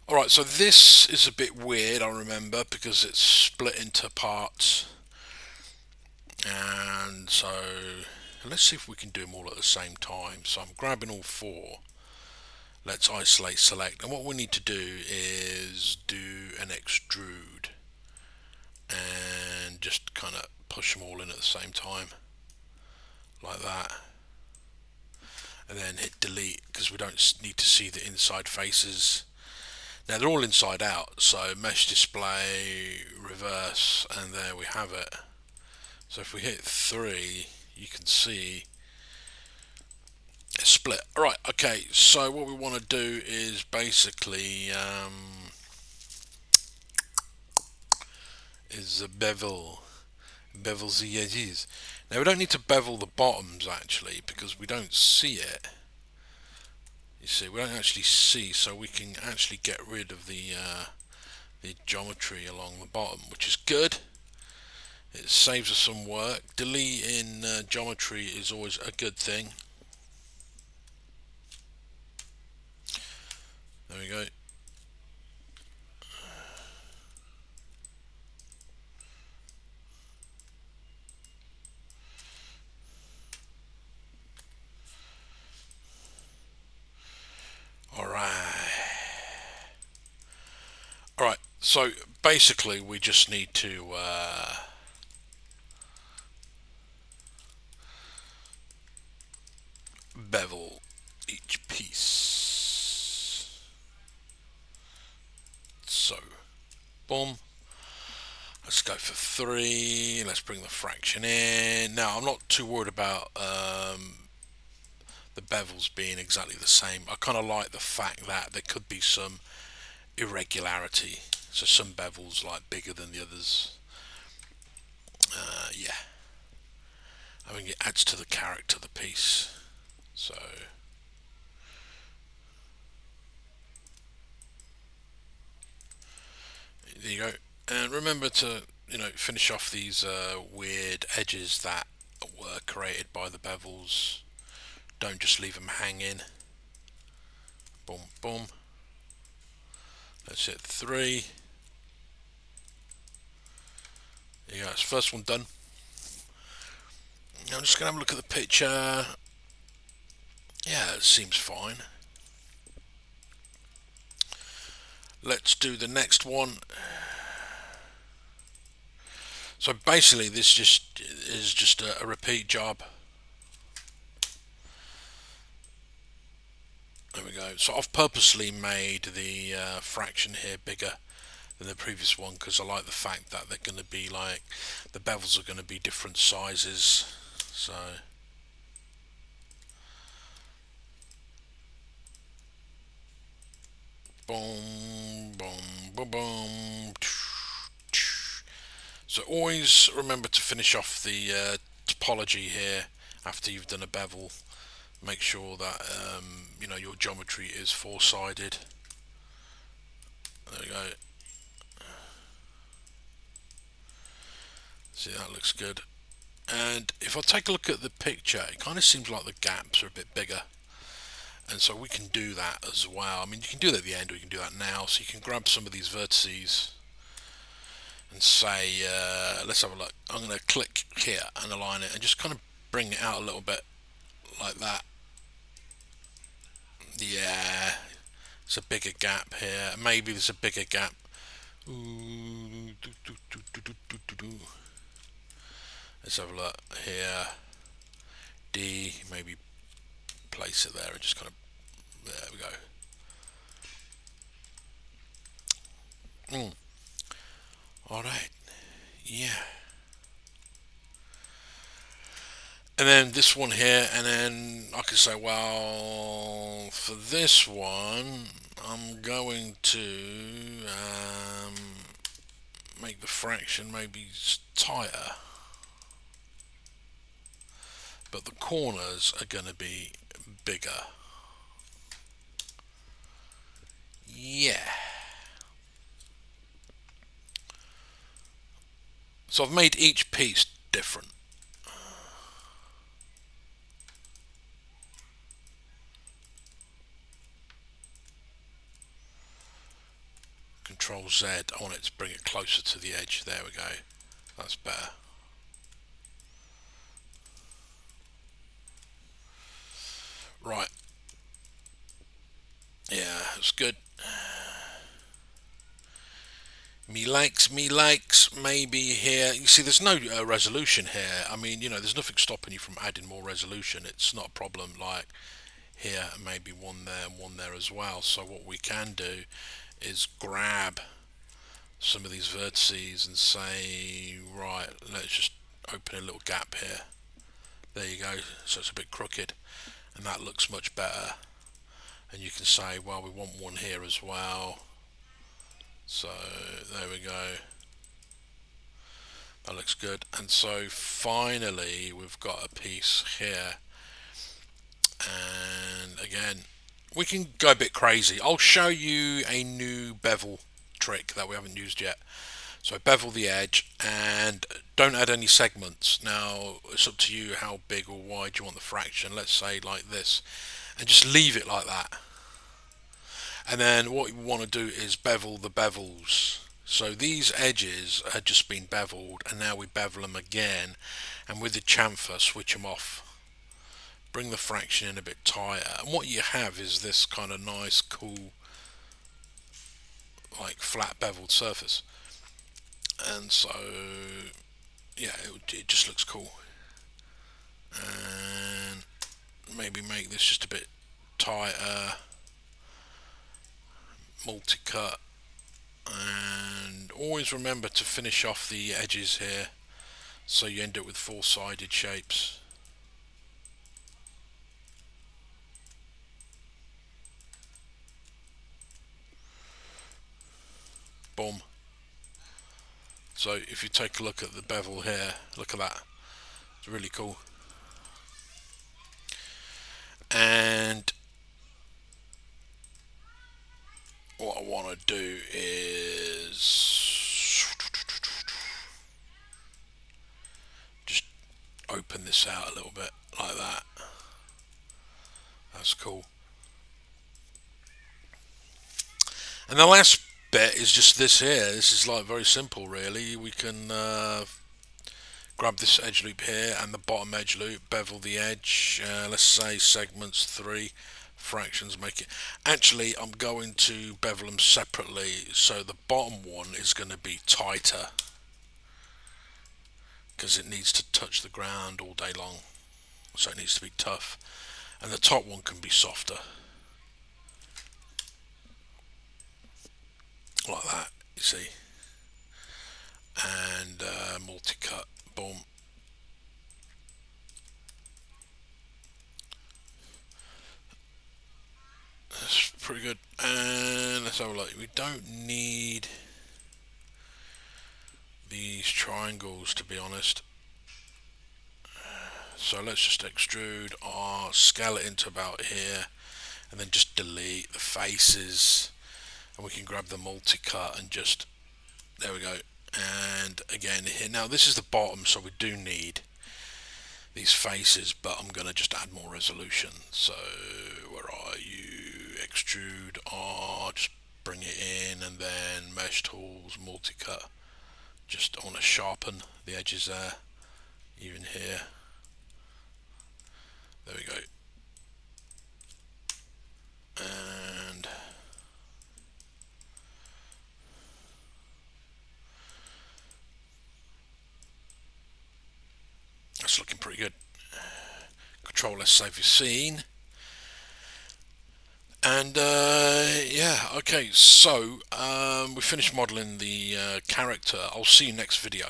Alright, so this is a bit weird, I remember, because it's split into parts. And so let's see if we can do them all at the same time. So I'm grabbing all four. Let's isolate select. And what we need to do is do an extrude and just kind of push them all in at the same time, like that. And then hit delete because we don't need to see the inside faces. Now they're all inside out, so mesh display, reverse, and there we have it. So if we hit 3, you can see it's split. Alright, okay, so what we want to do is basically bevel the edges. Now we don't need to bevel the bottoms actually because we don't see it. You see, we don't actually see, so we can actually get rid of the geometry along the bottom, which is good. It saves us some work. Deleting geometry is always a good thing. There we go. Alright. Alright, so basically we just need to bevel each piece. So, boom. Let's go for 3. Let's bring the fraction in. Now, I'm not too worried about the bevels being exactly the same. I kind of like the fact that there could be some irregularity. So some bevels like bigger than the others. Yeah. I think it adds to the character of the piece. So there you go. And remember to finish off these weird edges that were created by the bevels. Don't just leave them hanging. Boom, boom. Let's hit 3. There you go. That's the first one done. I'm just going to have a look at the picture. Yeah, it seems fine. Let's do the next one. So basically, this just is just a repeat job. There we go. So I've purposely made the fraction here bigger than the previous one because I like the fact that they're going to be like the bevels are going to be different sizes. So boom, boom, boom, boom. So always remember to finish off the topology here after you've done a bevel. Make sure that your geometry is four-sided. There we go. See, that looks good. And if I take a look at the picture, it kind of seems like the gaps are a bit bigger. And so we can do that as well. I mean, you can do that at the end or you can do that now. So you can grab some of these vertices and say, let's have a look. I'm going to click here and align it and just kind of bring it out a little bit like that. Yeah, it's a bigger gap here. Maybe there's a bigger gap. Let's have a look here. D, maybe place it there and just kind of, there we go. Alright, yeah. And then this one here, and then I can say, well, for this one, I'm going to make the fraction maybe tighter, but the corners are going to be bigger. Yeah. So I've made each piece different. Control Z, I want it to bring it closer to the edge. There we go. That's better. Right. Yeah, it's good. Me likes, maybe here. You see, there's no resolution here. I mean, there's nothing stopping you from adding more resolution. It's not a problem. Like here, maybe one there and one there as well. So what we can do is grab some of these vertices and say, right, let's just open a little gap here. There you go. So it's a bit crooked, and that looks much better. And you can say, well, we want one here as well. So there we go. That looks good. And so finally we've got a piece here. And again, we can go a bit crazy. I'll show you a new bevel trick that we haven't used yet. So bevel the edge and don't add any segments. Now it's up to you how big or wide you want the fraction. Let's say like this, and just leave it like that. And then what you want to do is bevel the bevels. So these edges had just been beveled, and now we bevel them again, and with the chamfer switch them off. Bring the fraction in a bit tighter, and what you have is this kind of nice, cool, like flat beveled surface. And so, yeah, it just looks cool. And maybe make this just a bit tighter. Multi-cut. And always remember to finish off the edges here, so you end up with four-sided shapes. Boom. So if you take a look at the bevel here, look at that. It's really cool. And what I want to do is just open this out a little bit like that. That's cool. And the last bit is just this here. This is like very simple really. We can grab this edge loop here and the bottom edge loop, bevel the edge, let's say segments 3, fractions make it. Actually, I'm going to bevel them separately, so the bottom one is going to be tighter because it needs to touch the ground all day long, so it needs to be tough, and the top one can be softer, like that, you see. And multi-cut, boom. That's pretty good. And let's have a look. We don't need these triangles, to be honest. So let's just extrude or scale it into about here, and then just delete the faces, and we can grab the multi-cut and just, there we go. And again here, now this is the bottom, so we do need these faces, but I'm going to just add more resolution. So where are you? Extrude R, just bring it in, and then mesh tools, multi-cut. Just want to sharpen the edges there, even here. There we go. And that's looking pretty good. Control S, save your scene. And yeah, okay, so we finished modeling the character. I'll see you next video.